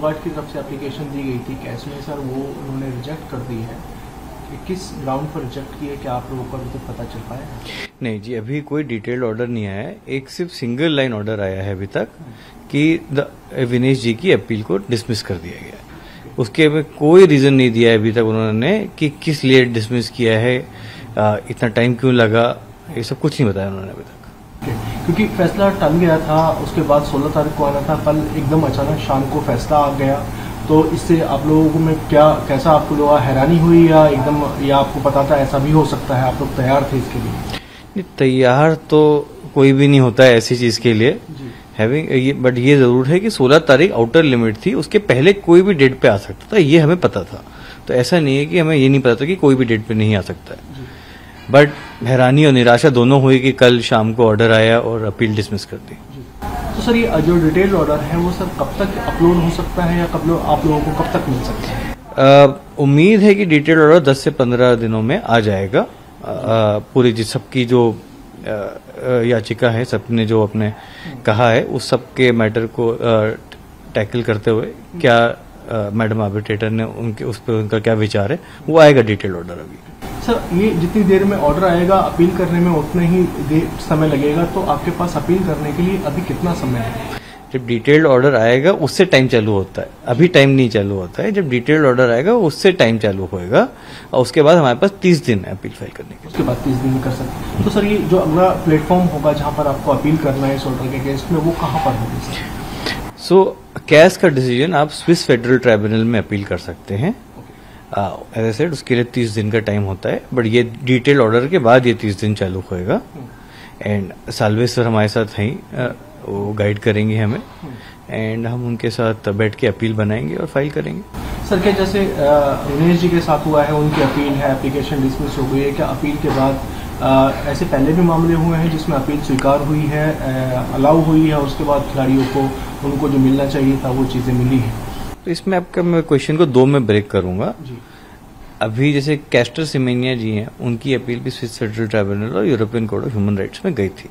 फोगाट की तरफ से एप्लीकेशन दी गई थी केस में सर, वो उन्होंने रिजेक्ट कर दी है। किस ग्राउंड पर रिजेक्ट किए, क्या आप लोगों को अभी तक पता चल पाया? नहीं जी, अभी कोई डिटेल्ड ऑर्डर नहीं आया है। एक सिर्फ सिंगल लाइन ऑर्डर आया है अभी तक कि विनेश जी की अपील को डिसमिस कर दिया गया है। उसके में कोई रीजन नहीं दिया है अभी तक उन्होंने कि किस लिए डिसमिस किया है, इतना टाइम क्यों लगा, ये सब कुछ नहीं बताया उन्होंने अभी तक। क्योंकि फैसला टल गया था, उसके बाद 16 तारीख को आना था, कल एकदम अचानक शाम को फैसला आ गया, तो इससे आप लोगों में कैसा आपको लोग हैरानी हुई या एकदम, या आपको पता था ऐसा भी हो सकता है, आप लोग तैयार थे इसके लिए? तैयार तो कोई भी नहीं होता है ऐसी चीज के लिए हैविंग, बट ये जरूर है कि 16 तारीख आउटर लिमिट थी, उसके पहले कोई भी डेट पे आ सकता था, ये हमें पता था। तो ऐसा नहीं है कि हमें ये नहीं पता था कि कोई भी डेट पे नहीं आ सकता है। बट हैरानी और निराशा दोनों हुई कि कल शाम को ऑर्डर आया और अपील डिसमिस कर दी। तो सर ये जो डिटेल ऑर्डर है वो सर कब तक अपलोड हो सकता है या आप लोगों को कब तक मिल सकता है? उम्मीद है कि डिटेल ऑर्डर 10 से 15 दिनों में आ जाएगा। पूरी सबकी जो याचिका है, सबने जो अपने कहा है उस सब के मैटर को टैकल करते हुए क्या मैडम आर्बिट्रेटर ने उस पर उनका क्या विचार है, वो आएगा डिटेल ऑर्डर अभी। सर ये जितनी देर में ऑर्डर आएगा अपील करने में उतना ही समय लगेगा, तो आपके पास अपील करने के लिए अभी कितना समय है? जब डिटेल्ड ऑर्डर आएगा उससे टाइम चालू होता है, अभी टाइम नहीं चालू होता है। जब डिटेल्ड ऑर्डर आएगा उससे टाइम चालू होएगा और उसके बाद हमारे पास 30 दिन है अपील फाइल करने के। उसके बाद 30 दिन में कर सकते हैं। तो सर ये जो अगला प्लेटफॉर्म होगा जहां पर आपको अपील करना है इस ऑर्डर के केस में, वो कहां पर होगी सर? केस का डिसीजन आप स्विस फेडरल ट्राइब्यूनल में अपील कर सकते हैं। एज आई सेड, उसके लिए 30 दिन का टाइम होता है, बट ये डिटेल ऑर्डर के बाद ये 30 दिन चालू होएगा। एंड सालवे सर हमारे साथ हैं, वो गाइड करेंगे हमें, एंड हम उनके साथ बैठ के अपील बनाएंगे और फाइल करेंगे। सर क्या जैसे विनेश जी के साथ हुआ है, उनकी अपील है, एप्लीकेशन डिसमिस हो गई है, क्या अपील के बाद ऐसे पहले भी मामले हुए हैं जिसमें अपील स्वीकार हुई है, अलाउ हुई है, उसके बाद खिलाड़ियों को उनको जो मिलना चाहिए था वो चीजें मिली है? तो इसमें आपका मैं क्वेश्चन को 2 में ब्रेक करूंगा। अभी जैसे कैस्टर सिमेनिया जी हैं, उनकी अपील भी स्विस फेडरल ट्राइब्यूनल और European court of human rights में गई थी।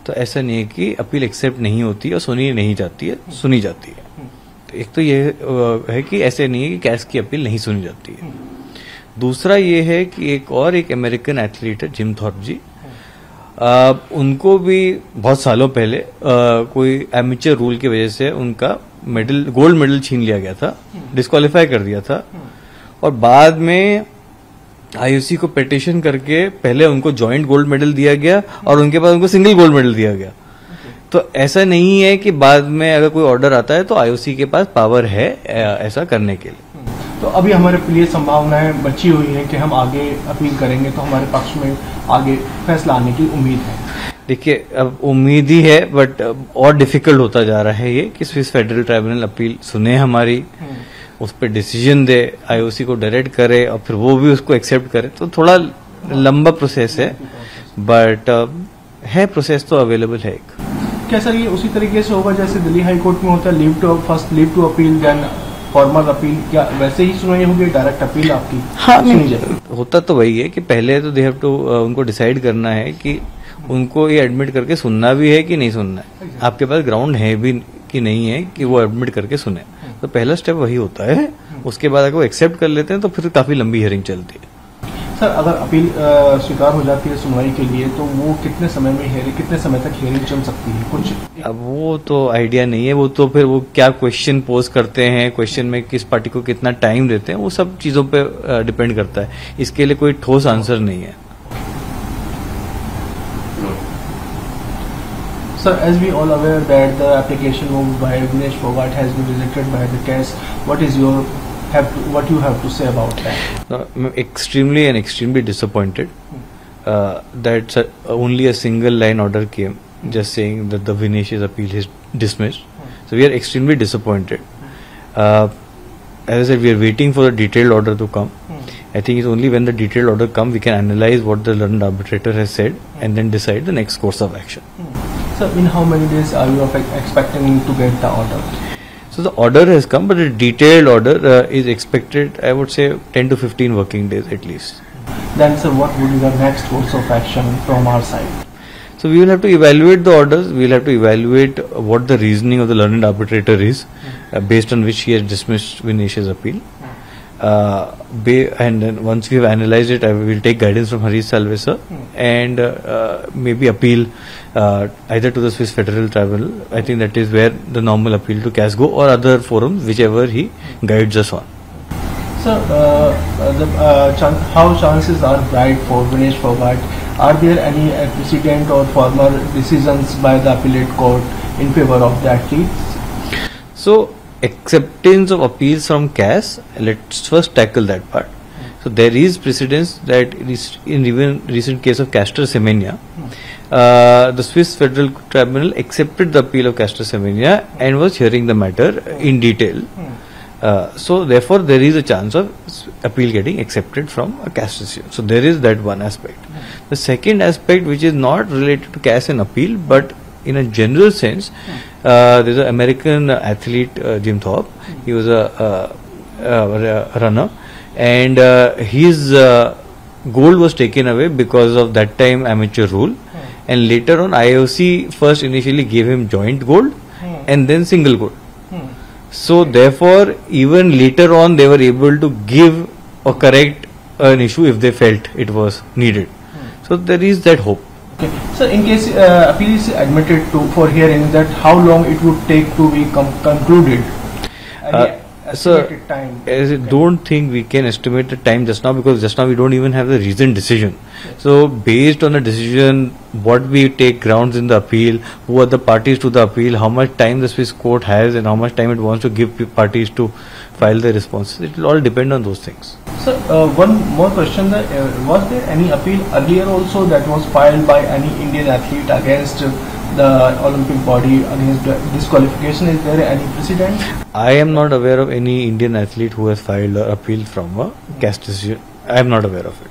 तो ऐसा नहीं है कि अपील एक्सेप्ट नहीं होती और सुनी नहीं जाती है, सुनी जाती है। तो एक तो ये है कि ऐसे नहीं है कि कैस की अपील नहीं सुनी जाती है। दूसरा ये है कि एक अमेरिकन एथलीट है जिम थॉर्प जी, उनको भी बहुत सालों पहले कोई एमेचर रूल की वजह से उनका गोल्ड मेडल छीन लिया गया था, डिस्क्वालीफाई कर दिया था, और बाद में आईओसी को पिटीशन करके पहले उनको जॉइंट गोल्ड मेडल दिया गया और उनके बाद उनको सिंगल गोल्ड मेडल दिया गया। तो ऐसा नहीं है कि बाद में अगर कोई ऑर्डर आता है तो आईओसी के पास पावर है ऐसा करने के लिए। तो अभी हमारे लिए संभावनाएं बची हुई है कि हम आगे अपील करेंगे तो हमारे पक्ष में आगे फैसला आने की उम्मीद है। देखिए, अब उम्मीद ही है, बट और डिफिकल्ट होता जा रहा है ये कि स्विस फेडरल ट्राइब्यूनल अपील सुने हमारी, उस पर डिसीजन दे, आईओसी को डायरेक्ट करे और फिर वो भी उसको एक्सेप्ट करे। तो थोड़ा लंबा प्रोसेस है, बट है प्रोसेस तो अवेलेबल है। क्या सर ये उसी तरीके से होगा जैसे दिल्ली हाई कोर्ट में होता है, first leave to appeal then formal appeal, क्या वैसे ही सुनाई होगी डायरेक्ट अपील आपकी? हाँ, होता तो वही है कि पहले तो दे हैव टू उनको डिसाइड करना है कि उनको ये एडमिट करके सुनना भी है कि नहीं सुनना है, आपके पास ग्राउंड है भी कि नहीं है कि वो एडमिट करके सुने। तो पहला स्टेप वही होता है। उसके बाद अगर वो एक्सेप्ट कर लेते हैं तो फिर काफी लंबी हियरिंग चलती है। सर अगर अपील स्वीकार हो जाती है सुनवाई के लिए तो वो कितने समय तक हियरिंग चल सकती है कुछ? अब वो तो आइडिया नहीं है, वो तो फिर वो क्या क्वेश्चन पोज करते हैं, क्वेश्चन में किस पार्टी को कितना टाइम देते हैं, वो सब चीजों पे डिपेंड करता है। इसके लिए कोई ठोस आंसर नहीं है। Sir, as we all aware that the application moved by Vinesh Fogart has been rejected by the case, what you have to say about that? I'm extremely disappointed that only a single line order came just saying that the Vinesh's appeal is dismissed. So we are extremely disappointed. As I said, we are waiting for the detailed order to come. I think it's only when the detailed order comes we can analyze what the learned arbitrator has said and then decide the next course of action. So in how many days are you expecting to get the order? So the order has come, but the detailed order is expected, I would say, 10 to 15 working days at least. Then sir, what would be the next course of action from our side? So we will have to evaluate the orders. We will have to evaluate what the reasoning of the learned arbitrator is, based on which he has dismissed Vinish's appeal. And then once we have analyzed it, I will take guidance from Harish Salve sir and maybe appeal either to the Swiss Federal Tribunal. I think that is where the normal appeal to CAS go, or other forums, whichever he guides us on. Sir, how chances are bright for Vinesh Phogat? Are there any precedent or former decisions by the appellate court in favor of the athletes? So, acceptance of appeals from CAS, let's first tackle that part. So there is precedence that in even recent case of Caster Semenya, the Swiss Federal Tribunal accepted the appeal of Caster Semenya and was hearing the matter in detail. So therefore there is a chance of appeal getting accepted from a CAS decision. So there is that one aspect. The second aspect, which is not related to CAS and appeal, but in a general sense, there's an American athlete, Jim Thorpe. He was a runner, and his gold was taken away because of that time amateur rule, and later on IOC first initially gave him joint gold and then single gold. So therefore even later on they were able to give or correct an issue if they felt it was needed. So there is that hope. Okay. So in case appeal is admitted for hearing, that how long it would take to be concluded? So I don't think we can estimate the time just now, because just now we don't even have the reasoned decision. Yes. So based on the decision, what we take grounds in the appeal, who are the parties to the appeal, how much time the Swiss court has and how much time it wants to give parties to file their responses, it will all depend on those things. So one more question, was there any appeal earlier also that was filed by any Indian athlete against the Olympic body against disqualification? Is there any precedent? I am not aware of any Indian athlete who has filed an appeal from a CAS decision. I am not aware of it.